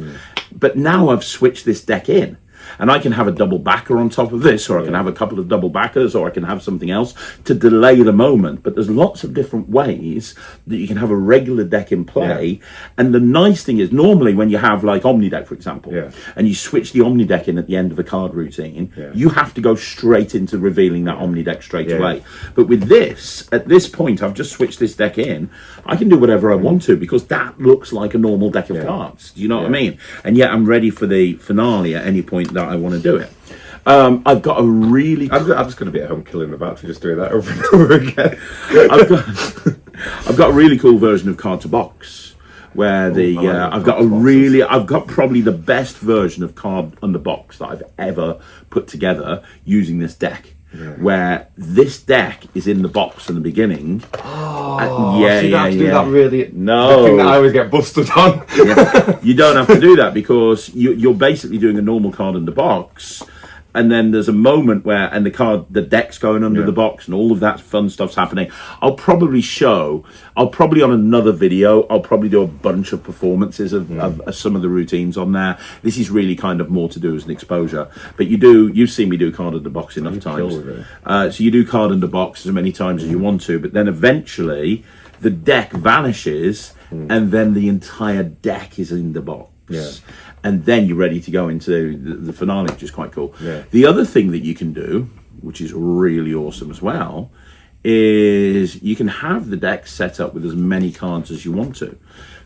But now I've switched this deck in. And I can have a double backer on top of this, or I can have a couple of double backers, or I can have something else to delay the moment. But there's lots of different ways that you can have a regular deck in play. And the nice thing is, normally when you have like Omni deck, for example, and you switch the Omni deck in at the end of a card routine, you have to go straight into revealing that Omni deck straight away. But with this, at this point, I've just switched this deck in. I can do whatever I want to, because that looks like a normal deck of cards. Do you know what I mean? And yet I'm ready for the finale at any point that I want to do it. I've got a really... I'm just going to be at home killing the battery just doing that over and over again. I've got a really cool version of Card to Box, where I've got probably the best version of Card Under Box that I've ever put together using this deck. Where this deck is in the box in the beginning. Do that really. No, the thing that I always get busted on. You don't have to do that, because you're basically doing a normal card in the box, and then there's a moment where the deck's going under the box, and all of that fun stuff's happening. I'll probably on another video, I'll probably do a bunch of performances of some of the routines on there. This is really kind of more to do as an exposure. But you've seen me do card under box enough times. So you do card under box as many times as you want to, but then eventually the deck vanishes, and then the entire deck is in the box. And then you're ready to go into the finale, which is quite cool. The other thing that you can do, which is really awesome as well, is you can have the deck set up with as many cards as you want to.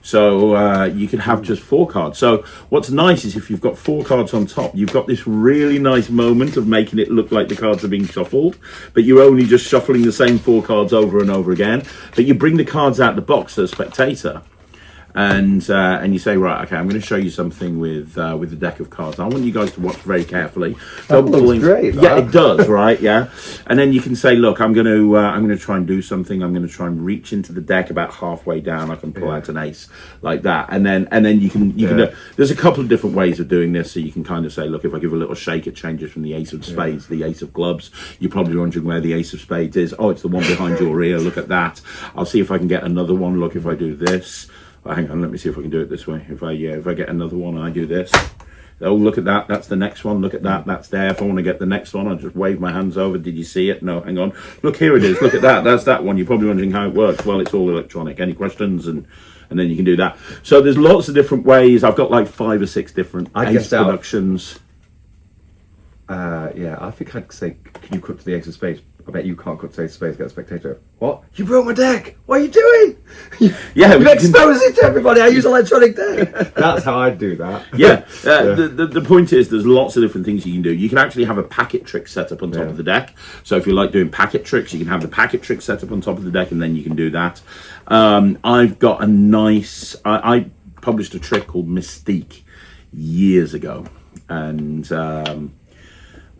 So you can have just 4 cards. So what's nice is, if you've got 4 cards on top, you've got this really nice moment of making it look like the cards are being shuffled, but you're only just shuffling the same 4 cards over and over again. But you bring the cards out of the box to the spectator, and you say, right, okay, I'm going to show you something with the deck of cards. I want you guys to watch very carefully. That looks great. Yeah, it does, right? Yeah, and then you can say, look, I'm going to try and do something. I'm going to try and reach into the deck about halfway down. I can pull out an ace like that, and then you can do, there's a couple of different ways of doing this. So you can kind of say, look, if I give a little shake, it changes from the ace of spades to the ace of clubs. You're probably wondering where the ace of spades is. Oh, it's the one behind your ear. Look at that. I'll see if I can get another one. Look, if I do this. Oh, hang on, let me see if I can do it this way. If I get another one and I do this, oh, look at that, that's the next one, look at that, that's there. If I want to get the next one, I'll just wave my hands over. Did you see it? No, hang on. Look, here it is, look at that, that's that one. You're probably wondering how it works. Well, it's all electronic. Any questions? And then you can do that. So there's lots of different ways. I've got like 5 or 6 different ace productions. I think I'd say, can you cut to the ace of spades? I bet you can't cut to ace of spades, get a spectator. What? You broke my deck! What are you doing? You expose it to everybody, I use electronic deck! That's how I'd do that. The point is, there's lots of different things you can do. You can actually have a packet trick set up on top of the deck. So if you like doing packet tricks, you can have the packet trick set up on top of the deck, and then you can do that. I've got a nice... I published a trick called Mystique years ago, and...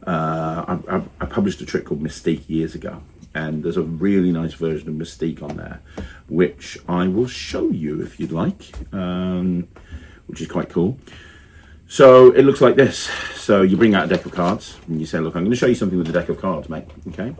I published a trick called Mystique years ago, and there's a really nice version of Mystique on there, which I will show you if you'd like, which is quite cool. So it looks like this. So you bring out a deck of cards and you say, look, I'm going to show you something with a deck of cards, mate. Okay.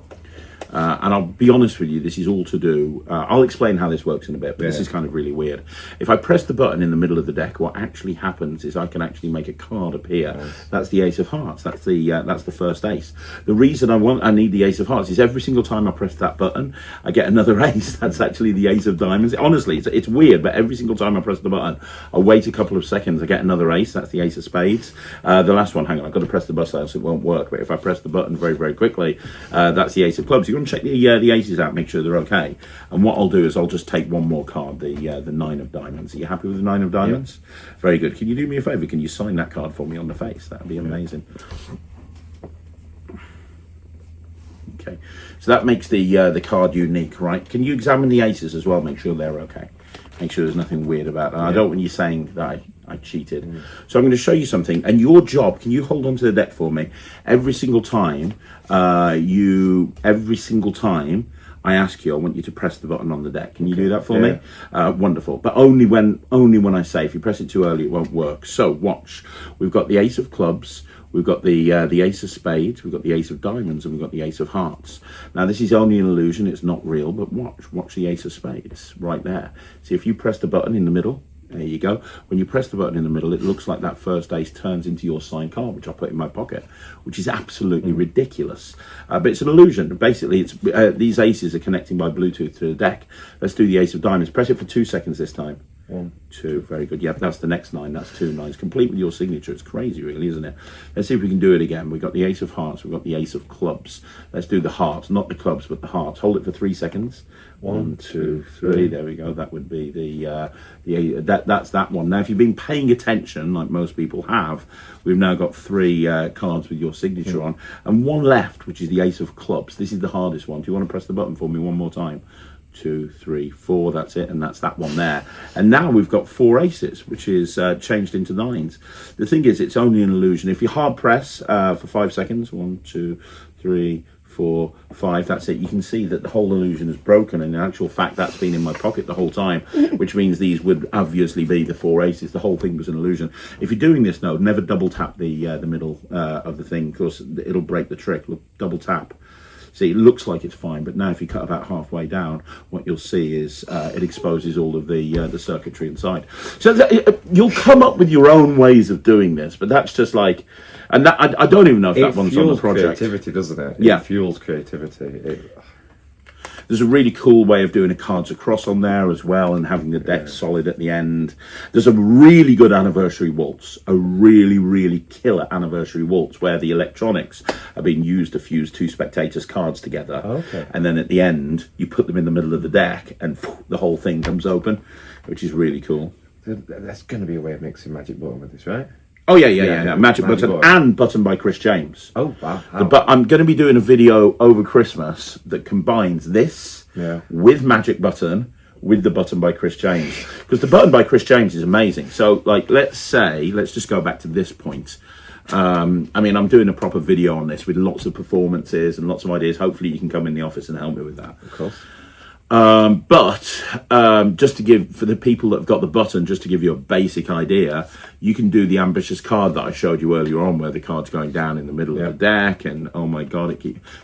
And I'll be honest with you, this is all to do... I'll explain how this works in a bit, but this is kind of really weird. If I press the button in the middle of the deck, what actually happens is I can actually make a card appear. Nice. That's the ace of hearts. That's the first ace. The reason I need the ace of hearts is every single time I press that button, I get another ace. That's actually the ace of diamonds. Honestly, it's weird, but every single time I press the button, I wait a couple of seconds, I get another ace. That's the ace of spades. The last one, hang on, I've got to press the button else it won't work. But if I press the button very, very quickly, that's the ace of clubs. You check the aces out, make sure they're okay. And what I'll do is I'll just take one more card, the 9 of diamonds. Are you happy with the 9 of diamonds? Yep. Very good. Can you do me a favour? Can you sign that card for me on the face? That'd be amazing. Okay, so that makes the card unique, right? Can you examine the aces as well? Make sure they're okay. Make sure there's nothing weird about that. I don't want you saying that I cheated. So I'm going to show you something, and your job, can you hold on to the deck for me? Every single time I ask you, I want you to press the button on the deck. Can you do that for me? Wonderful. But only when I say. If you press it too early, it won't work. So watch. We've got the ace of clubs. We've got the ace of spades. We've got the ace of diamonds, and we've got the ace of hearts. Now this is only an illusion. It's not real. But watch the ace of spades right there. See, if you press the button in the middle, There you go. When you press the button in the middle, it looks like that first ace turns into your signed card, which I put in my pocket, which is absolutely ridiculous. But it's an illusion. Basically, it's these aces are connecting by Bluetooth to the deck. Let's do the ace of diamonds. Press it for 2 seconds this time. 1, 2, very good. Yeah, that's the next 9. That's 2 9s, complete with your signature. It's crazy, really, isn't it? Let's see if we can do it again. We've got the ace of hearts. We've got the ace of clubs. Let's do the hearts, not the clubs, but the hearts. Hold it for 3 seconds. 1, 2, 3. There we go. That would be that's that one. Now, if you've been paying attention, like most people have, we've now got 3 cards with your signature on, and 1 left, which is the ace of clubs. This is the hardest one. Do you want to press the button for me one more time? 2, 3, 4, that's it, and that's that one there. And now we've got 4 aces, which is changed into 9s. The thing is, it's only an illusion. If you hard press for 5 seconds, 1, 2, 3, 4, 5, that's it. You can see that the whole illusion is broken, and in actual fact, that's been in my pocket the whole time, which means these would obviously be the 4 aces. The whole thing was an illusion. If you're doing this now, never double tap the middle of the thing, because it'll break the trick. Look, double tap. See, it looks like it's fine, but now if you cut about halfway down, what you'll see is it exposes all of the circuitry inside. So you'll come up with your own ways of doing this, but that's just like, and that, I don't even know if that one's on the project. Creativity, doesn't it? Yeah. It fuels creativity. There's a really cool way of doing a cards across on there as well, and having the deck solid at the end. There's a really good anniversary waltz, a really, really killer anniversary waltz, where the electronics are being used to fuse 2 spectators' cards together. Okay. And then at the end, you put them in the middle of the deck, and the whole thing comes open, which is really cool. There's going to be a way of mixing Magic Button with this, right? Oh, yeah. Magic Button and Button by Chris James. Oh, wow. But I'm going to be doing a video over Christmas that combines this with Magic Button with the Button by Chris James. Because the Button by Chris James is amazing. So, like, let's just go back to this point. I mean, I'm doing a proper video on this with lots of performances and lots of ideas. Hopefully you can come in the office and help me with that. Of course. Just to give, for the people that have got the button, just to give you a basic idea, you can do the ambitious card that I showed you earlier on, where the card's going down in the middle of the deck, and oh my god,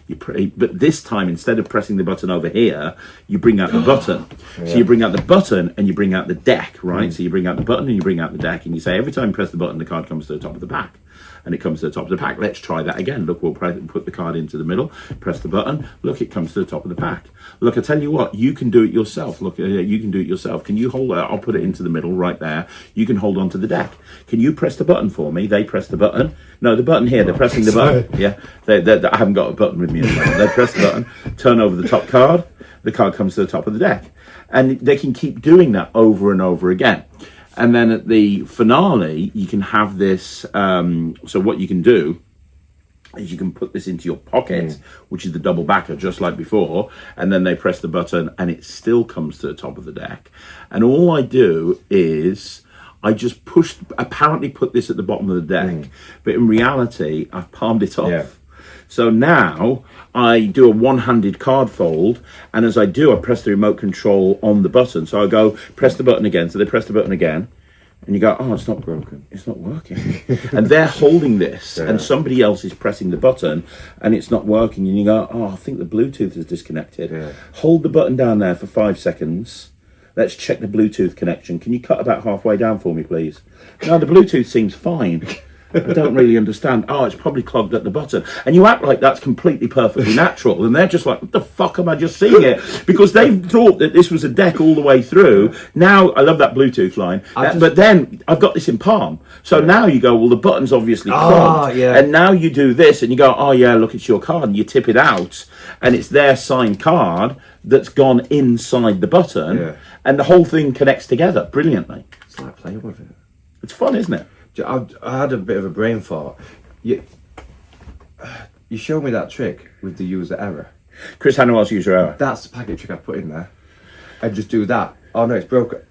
but this time, instead of pressing the button over here, you bring out the button. So you bring out the button and you bring out the deck, right? So you bring out the button and you bring out the deck, and you say every time you press the button, the card comes to the top of the pack. And it comes to the top of the pack. Let's try that again. Look, we'll put the card into the middle, press the button. Look, it comes to the top of the pack. Look, I tell you what, you can do it yourself. Look, you can do it yourself. Can you hold it? I'll put it into the middle right there. You can hold on to the deck. Can you press the button for me? They press the button. No, the button here. They're pressing the button. Yeah, I haven't got a button with me at the moment. They press the button, turn over the top card. The card comes to the top of the deck. And they can keep doing that over and over again. And then at the finale, you can have this. So what you can do is you can put this into your pocket, which is the double backer, just like before. And then they press the button and it still comes to the top of the deck. And all I do is I just apparently put this at the bottom of the deck. But in reality, I've palmed it off. Yeah. So now I do a one-handed card fold, and as I do, I press the remote control on the button. So I go, press the button again. So they press the button again, and you go, oh, it's not broken. It's not working. And they're holding this, and somebody else is pressing the button, and it's not working. And you go, oh, I think the Bluetooth is disconnected. Yeah. Hold the button down there for 5 seconds. Let's check the Bluetooth connection. Can you cut about halfway down for me, please? No, the Bluetooth seems fine. I don't really understand. Oh, it's probably clogged at the button. And you act like that's completely perfectly natural. And they're just like, what the fuck am I just seeing it? Because they've thought that this was a deck all the way through. Now, I love that Bluetooth line. But then I've got this in palm. So now you go, well, the button's obviously clogged. And now you do this and you go, oh, yeah, look, it's your card. And you tip it out. And it's their signed card that's gone inside the button. Yeah. And the whole thing connects together brilliantly. It's like playing with it. It's fun, isn't it? I had a bit of a brain fart. You showed me that trick with the user error. Chris Hanwell's user error. That's the packet trick I put in there. I just do that. Oh no, it's broken.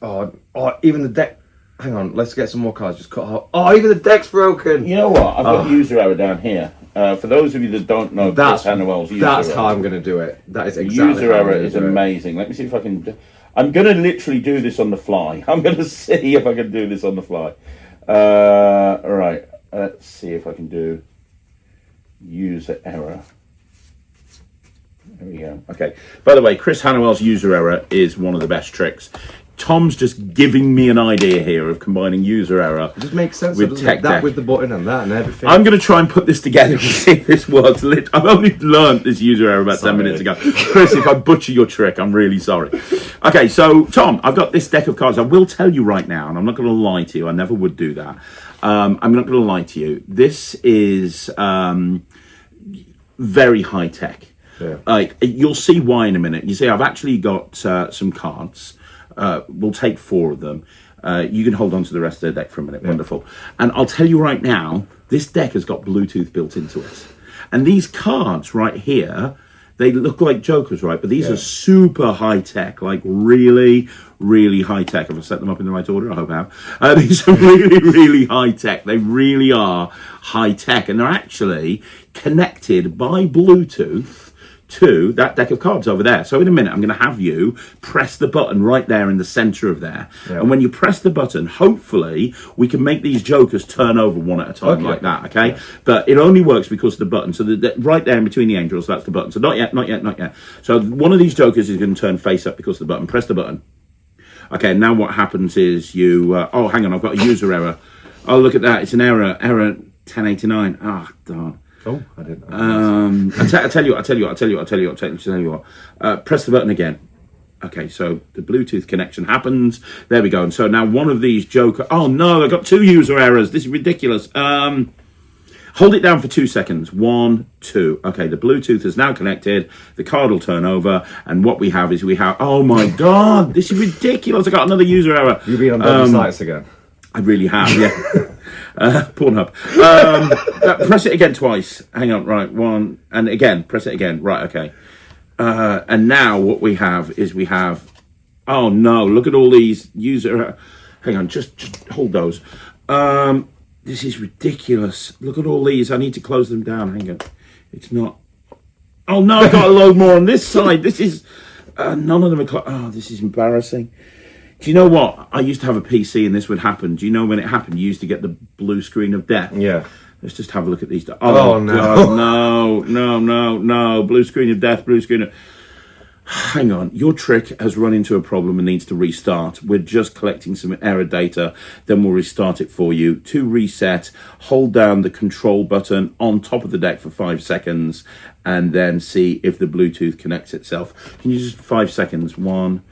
Oh, even the deck. Hang on, let's get some more cards. Just cut off. Oh, even the deck's broken. You know what? I've got user error down here. For those of you that don't know, Chris Hanwell's user error. That's how I'm going to do it. That is exactly user error is amazing. Let me see if I can. I'm going to literally do this on the fly. I'm going to see if I can do this on the fly. All right, let's see if I can do user error. There we go. Okay. By the way, Chris Hanwell's user error is one of the best tricks. Tom's just giving me an idea here of combining user error. It just makes sense. With doesn't tech it? That deck. with the button and that and everything. I'm going to try and put this together and see if this works. I've only learned this user error about 10 minutes ago. Chris, if I butcher your trick, I'm really sorry. Okay, so Tom, I've got this deck of cards. I will tell you right now, and I'm not going to lie to you. I never would do that. I'm not going to lie to you. This is very high tech. Yeah. Like, you'll see why in a minute. You see, I've actually got some cards. We'll take 4 of them. You can hold on to the rest of the deck for a minute. Wonderful. And I'll tell you right now, this deck has got Bluetooth built into it. And these cards right here, they look like jokers, right? But these are super high tech, like really, really high tech. Have I set them up in the right order? I hope I have. These are really, really high tech. They really are high tech. And they're actually connected by Bluetooth to that deck of cards over there. So in a minute, I'm going to have you press the button right there in the center of there. Yeah. And when you press the button, hopefully we can make these jokers turn over one at a time like that, okay? Yeah. But it only works because of the button. So right there in between the angels, that's the button. So not yet, not yet, not yet. So one of these jokers is going to turn face up because of the button. Press the button. Okay, now what happens is you... oh, hang on, I've got a user error. Oh, look at that. It's an error 1089. Ah, darn. Oh, I didn't know. I tell you what. Press the button again. Okay, so the Bluetooth connection happens. There we go. And so now one of these joker... Oh, no, I got 2 user errors. This is ridiculous. Hold it down for 2 seconds. 1, 2. Okay, the Bluetooth is now connected. The card will turn over. And what we have is Oh, my God. This is ridiculous. I got another user error. You've been on dodgy sites again. I really have, yeah. Pornhub. Press it again twice. Hang on, right, 1, and again, press it again. Right, okay. And now what we have is oh no, look at all these user... hang on, just hold those. This is ridiculous. Look at all these. I need to close them down. Hang on. It's not... Oh no, I've got to load more on this side. This is... none of them are... Oh, this is embarrassing. Do you know what? I used to have a PC and this would happen. Do you know when it happened? You used to get the blue screen of death. Yeah. Let's just have a look at these. Oh no. No. Blue screen of death, blue screen of... Hang on. Your trick has run into a problem and needs to restart. We're just collecting some error data. Then we'll restart it for you. To reset, hold down the control button on top of the deck for 5 seconds and then see if the Bluetooth connects itself. Can you just 5 seconds? 1,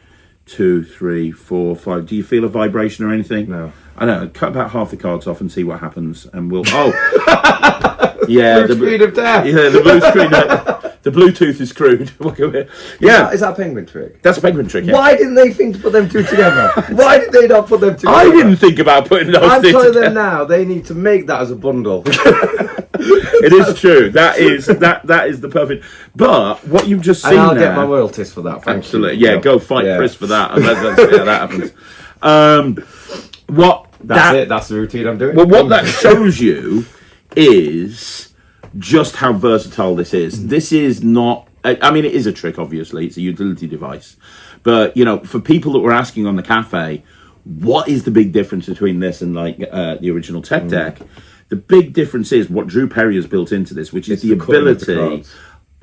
2, 3, 4, 5. Do you feel a vibration or anything? No. I know. Cut about half the cards off and see what happens, and we'll. Oh, yeah. Blue screen of death. Yeah, the blue screen. The Bluetooth is screwed. Yeah, is that a penguin trick? That's a penguin trick. Yeah. Why didn't they think to put them 2 together? Why did they not put them together? I didn't think about putting those. I'm two telling together. them now. They need to make that as a bundle. It is true. That is the perfect. But what you've just seen and I'll there, get my royalties for that. Absolutely. Yeah, go fight Chris for that. And let's see how that happens. That's the routine I'm doing. Well, what that shows you is just how versatile this is. This is not... I mean, it is a trick, obviously. It's a utility device. But, you know, for people that were asking on the cafe, what is the big difference between this and, like, the original tech deck? The big difference is what Drew Perry has built into this, which is the ability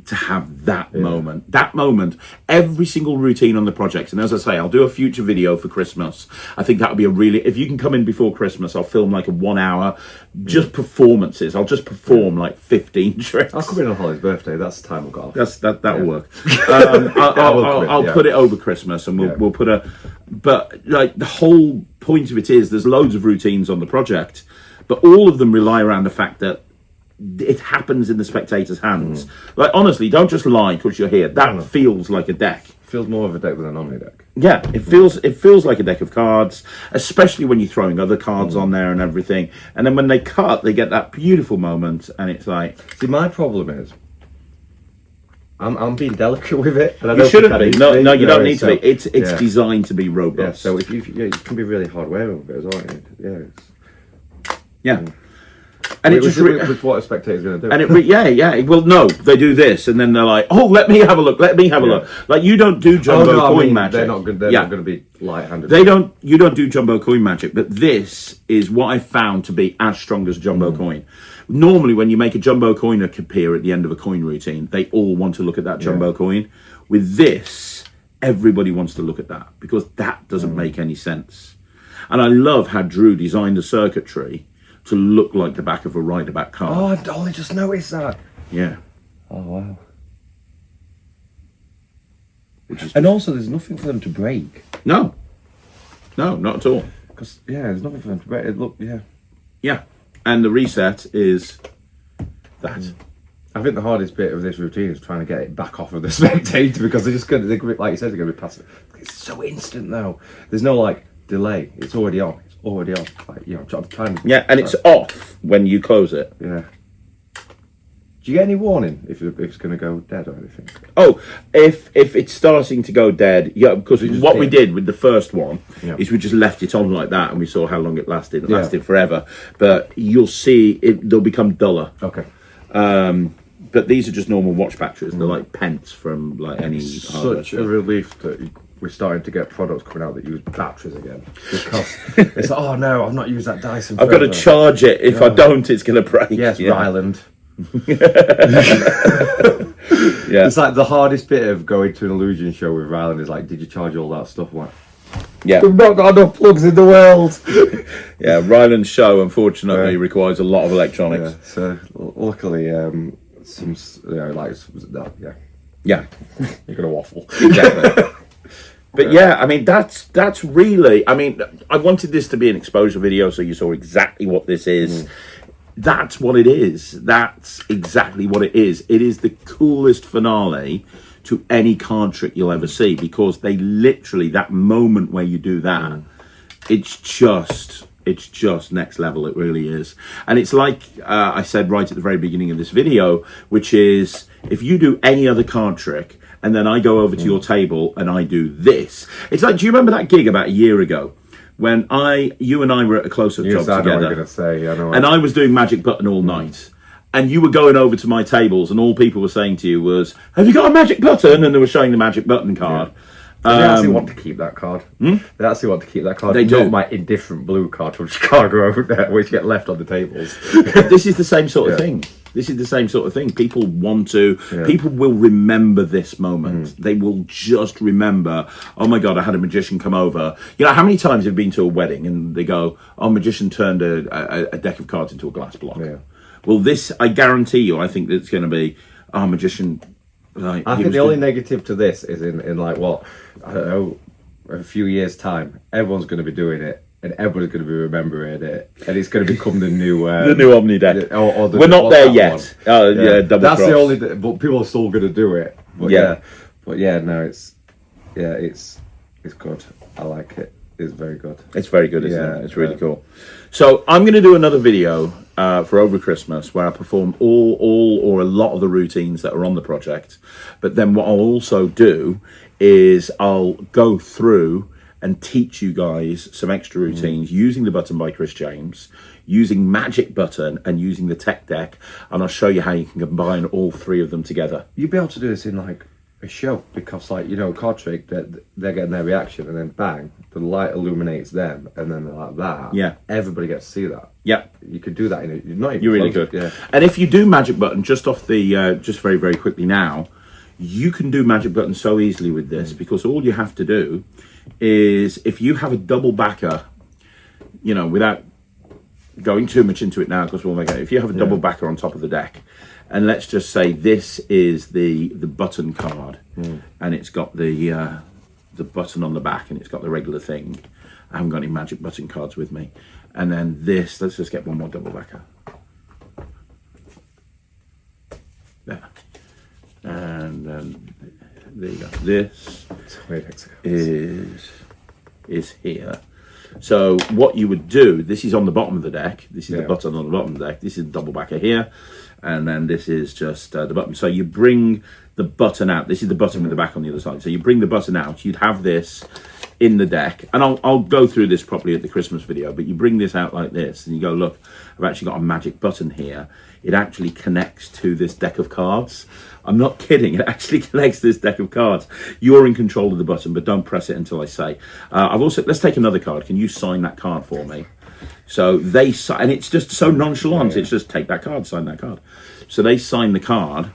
to have that moment. That moment, every single routine on the project. And as I say, I'll do a future video for Christmas. I think that would be a really... If you can come in before Christmas, I'll film like a 1 hour, just performances. I'll just perform like 15 tricks. I'll come in on Holly's birthday. That's the time we've got. That'll work. I'll put it over Christmas and we'll put a... But like the whole point of it is there's loads of routines on the project, but all of them rely around the fact that it happens in the spectator's hands. Like, honestly, don't just lie because you're here. That feels like a deck. Feels more of a deck than an Omni deck. Yeah, it feels like a deck of cards, especially when you're throwing other cards on there and everything. And then when they cut, they get that beautiful moment, and it's like... See, my problem is, I'm being delicate with it. And I you shouldn't be. No, you don't need to be. It's yeah. designed to be robust. Yeah, so if you can be really hard wearing with it as well. Yeah. And it just with what a spectator's going to do. And well, no, they do this, and then they're like, "Oh, let me have a look. Let me have a look." Like, you don't do jumbo coin magic. They're not going to be light-handed. You don't do jumbo coin magic, but this is what I found to be as strong as jumbo coin. Normally, when you make a jumbo coin appear at the end of a coin routine, they all want to look at that jumbo coin. With this, everybody wants to look at that because that doesn't make any sense. And I love how Drew designed the circuitry to look like the back of a riderback car. Oh, I only just noticed that. Yeah. Oh, wow. Which is And also, there's nothing for them to break. no, not at all. Because, yeah, there's nothing for them to break. Yeah. Yeah. And the reset is that. I think the hardest bit of this routine is trying to get it back off of the spectator because they're just going to, like you said, they're going to be passive. It's so instant now. There's no like delay. It's already on. It's already on. Like, you know, I'm trying to. Yeah, and it's off when you close it. Yeah. Do you get any warning if it's going to go dead or anything? Oh, if it's starting to go dead, yeah, because just what we did. did with the first one Yeah. is we just left it on like that and we saw how long it lasted. It Yeah. lasted forever. But you'll see they'll become duller. Okay. But these are just normal watch batteries. They're like pence from like any hardware Such a store. relief that we're starting to get products coming out that use batteries again. Because it's like, oh no, I've not used that Dyson. I've got to forever. charge it. If I don't, it's going to break. Yes, Yeah. Ryland. Yeah. It's like the hardest bit of going to an illusion show with Ryland is like, did you charge all that stuff? I'm like, Yeah. we've not got enough plugs in the world. Yeah. Ryland's show, unfortunately, requires a lot of electronics. Yeah, so luckily, yeah, Yeah. you're gonna waffle. Exactly. But yeah, I mean that's really. I mean, I wanted this to be an exposure video, so you saw exactly what this is. That's what it is. That's exactly what it is. It is the coolest finale to any card trick you'll ever see because they literally that moment where you do that, it's just next level. It really is. And it's like I said right at the very beginning of this video, which is if you do any other card trick and then I go over to your table and I do this. It's like, do you remember that gig about a year ago when you and I were at a close-up job I know what together? I'm gonna say. I know. And I was doing Magic Button all night. And you were going over to my tables and all people were saying to you was, have you got a Magic Button? And they were showing the Magic Button card. They actually want to keep that card. They actually want to keep that card. They do. Not my indifferent blue card from Chicago over there, which get left on the tables. This is the same sort of Yeah. thing. This is the same sort of thing. People want to, people will remember this moment. They will just remember, oh my God, I had a magician come over. You know, how many times have you been to a wedding and they go, oh, magician turned a deck of cards into a glass block. Yeah. Well, this, I guarantee you, I think that's going to be, oh, magician. Like, I he think was the only doing- negative to this is in like what, I don't know, a few years' time, everyone's going to be doing it. And everybody's going to be remembering it, and it's going to become the new the new Omni deck. We're not what's there that yet. one? Yeah, double That's cross. the only. But people are still going to do it. But Yeah. no, it's good. I like it. It's very good. It's very good, isn't Yeah, it? It's really cool. So I'm going to do another video for over Christmas where I perform all or a lot of the routines that are on the project. But then what I'll also do is I'll go through and teach you guys some extra routines using the button by Chris James, using Magic Button and using the tech deck, and I'll show you how you can combine all three of them together. You'd be able to do this in like a show because, like, you know, card trick that they're getting their reaction, and then bang, the light illuminates them, and then like that. Yeah. Everybody gets to see that. Yeah. You could do that in a. You're not even You're really close, good. Yeah. And if you do Magic Button just off the, just very, very quickly now, you can do Magic Button so easily with this because all you have to do is if you have a double backer, you know, without going too much into it now because we'll make it, if you have a double backer on top of the deck, and let's just say this is the button card and it's got the button on the back and it's got the regular thing. I haven't got any Magic Button cards with me. And then this, let's just get one more double backer. There. And there you go. This is here. So what you would do, this is on the bottom of the deck. This is the button on the bottom of the deck. This is the double backer here. And then this is just the button. So you bring the button out. This is the button with the back on the other side. So you bring the button out. You'd have this in the deck. And I'll go through this properly at the Christmas video. But you bring this out like this. And you go, look, I've actually got a magic button here. It actually connects to this deck of cards. I'm not kidding. It actually connects to this deck of cards. You're in control of the button, but don't press it until I say. I've also, let's take another card. Can you sign that card for me? So they sign, and it's just so nonchalant. It's just take that card, sign that card. So they sign the card,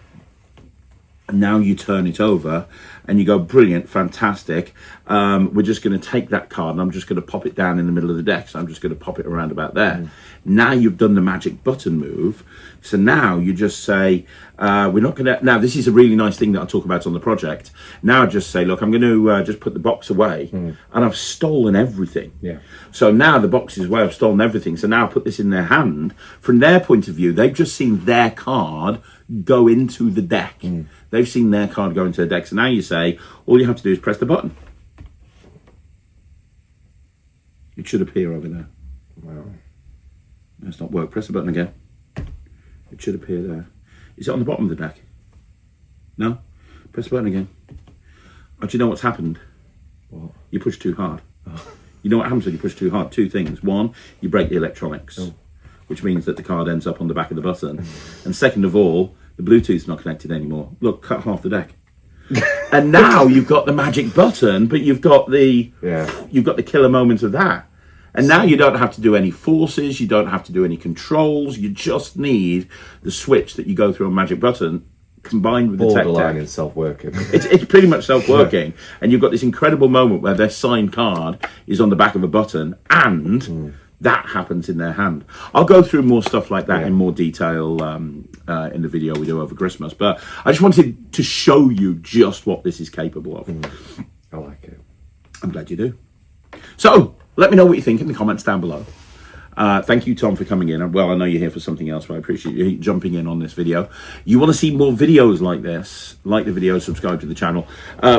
and now you turn it over, and you go, brilliant, fantastic. We're just going to take that card and I'm just going to pop it down in the middle of the deck. So I'm just going to pop it around about there. Now you've done the magic button move. So now you just say, we're not going to, now this is a really nice thing that I'll talk about on the project. Now just say, look, I'm going to just put the box away and I've stolen everything. Yeah. So now the box is away, I've stolen everything. So now I put this in their hand. From their point of view, they've just seen their card go into the deck. They've seen their card go into the deck. So now you say, all you have to do is press the button. It should appear over there. Wow. That's not work. Press the button again. It should appear there. Is it on the bottom of the deck? No? Press the button again. Oh, do you know what's happened? What? You push too hard. You know what happens when you push too hard? Two things. One, you break the electronics, which means that the card ends up on the back of the button. And second of all, the Bluetooth's not connected anymore. Look, cut half the deck. And now you've got the magic button, but you've got the killer moment of that. And now you don't have to do any forces, you don't have to do any controls, you just need the switch that you go through on magic button combined with the tech Borderline deck. in self-working. It's pretty much self-working. And you've got this incredible moment where their signed card is on the back of a button and that happens in their hand. I'll go through more stuff like that in more detail in the video we do over Christmas. But I just wanted to show you just what this is capable of. I like it. I'm glad you do. So, let me know what you think in the comments down below. Thank you, Tom, for coming in. Well, I know you're here for something else, but I appreciate you jumping in on this video. You want to see more videos like this, like the video, subscribe to the channel.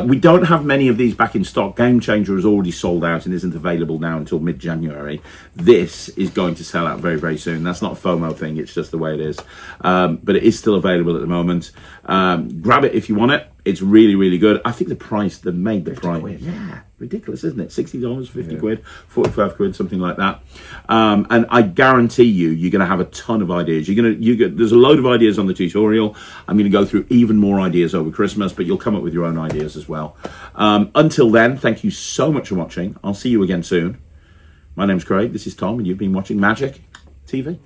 We don't have many of these back in stock. Game Changer is already sold out and isn't available now until mid-January. This is going to sell out very, very soon. That's not a FOMO thing. It's just the way it is. But it is still available at the moment. Grab it if you want it. It's really, really good. I think the price, they made the price. Quid. Yeah, ridiculous, isn't it? $60, 50 quid, 45 quid, something like that. And I guarantee you're going to have a ton of ideas. There's a load of ideas on the tutorial. I'm going to go through even more ideas over Christmas, but you'll come up with your own ideas as well. Until then, thank you so much for watching. I'll see you again soon. My name's Craig. This is Tom, and you've been watching Magic TV.